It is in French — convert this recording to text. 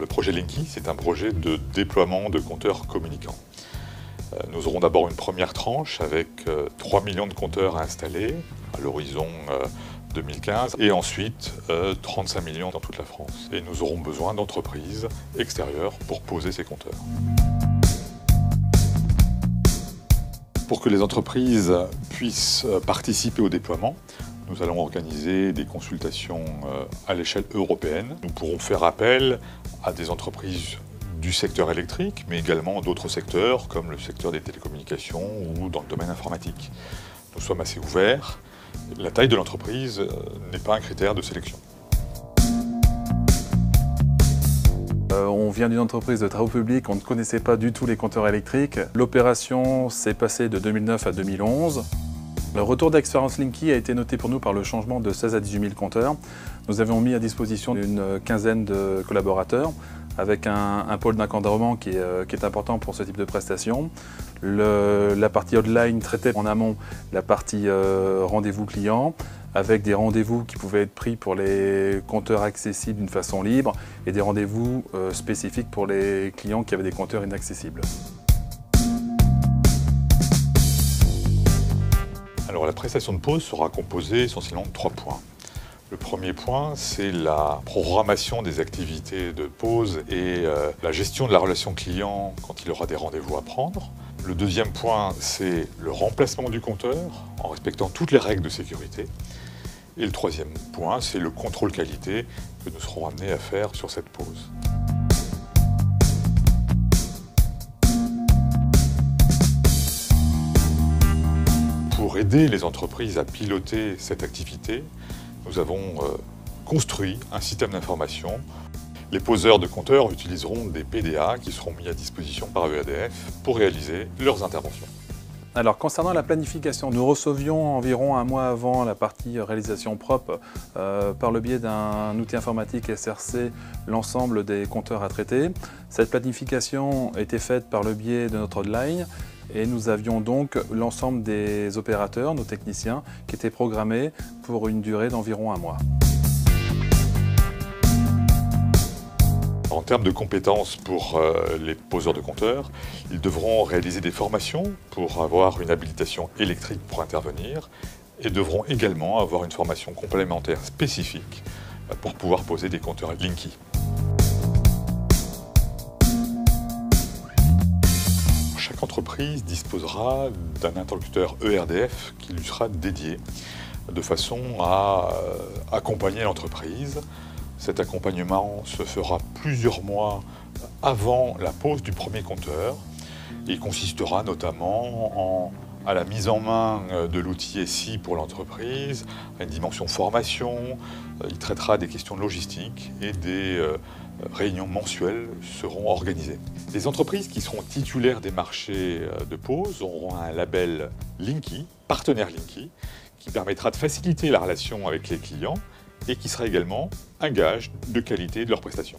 le projet Linky, c'est un projet de déploiement de compteurs communicants. Nous aurons d'abord une première tranche avec 3 millions de compteurs à installer à l'horizon 2015 et ensuite 35 millions dans toute la France. Et nous aurons besoin d'entreprises extérieures pour poser ces compteurs. Pour que les entreprises puissent participer au déploiement, nous allons organiser des consultations à l'échelle européenne. Nous pourrons faire appel à des entreprises du secteur électrique, mais également d'autres secteurs, comme le secteur des télécommunications ou dans le domaine informatique. Nous sommes assez ouverts. La taille de l'entreprise n'est pas un critère de sélection. On vient d'une entreprise de travaux publics, on ne connaissait pas du tout les compteurs électriques. L'opération s'est passée de 2009 à 2011. Le retour d'expérience Linky a été noté pour nous par le changement de 16 à 18 000 compteurs. Nous avions mis à disposition une quinzaine de collaborateurs avec un pôle d'encadrement qui est important pour ce type de prestation. La partie hotline traitait en amont la partie rendez-vous client, avec des rendez-vous qui pouvaient être pris pour les compteurs accessibles d'une façon libre et des rendez-vous spécifiques pour les clients qui avaient des compteurs inaccessibles. Alors la prestation de pause sera composée essentiellement de 3 points. Le premier point, c'est la programmation des activités de pause et la gestion de la relation client quand il aura des rendez-vous à prendre. Le deuxième point, c'est le remplacement du compteur en respectant toutes les règles de sécurité. Et le troisième point, c'est le contrôle qualité que nous serons amenés à faire sur cette pause. Pour aider les entreprises à piloter cette activité, nous avons construit un système d'information. Les poseurs de compteurs utiliseront des PDA qui seront mis à disposition par ERDF pour réaliser leurs interventions. Alors concernant la planification, nous recevions environ un mois avant la partie réalisation propre par le biais d'un outil informatique SRC l'ensemble des compteurs à traiter. Cette planification était faite par le biais de notre hotline et nous avions donc l'ensemble des opérateurs, nos techniciens, qui étaient programmés pour une durée d'environ un mois. En termes de compétences pour les poseurs de compteurs, ils devront réaliser des formations pour avoir une habilitation électrique pour intervenir et devront également avoir une formation complémentaire spécifique pour pouvoir poser des compteurs Linky. Chaque entreprise disposera d'un interlocuteur ERDF qui lui sera dédié de façon à accompagner l'entreprise. Cet accompagnement se fera plusieurs mois avant la pose du premier compteur. Il consistera notamment à la mise en main de l'outil SI pour l'entreprise, à une dimension formation. Il traitera des questions de logistique et des réunions mensuelles seront organisées. Les entreprises qui seront titulaires des marchés de pause auront un label Linky, partenaire Linky, qui permettra de faciliter la relation avec les clients et qui sera également un gage de qualité de leurs prestations.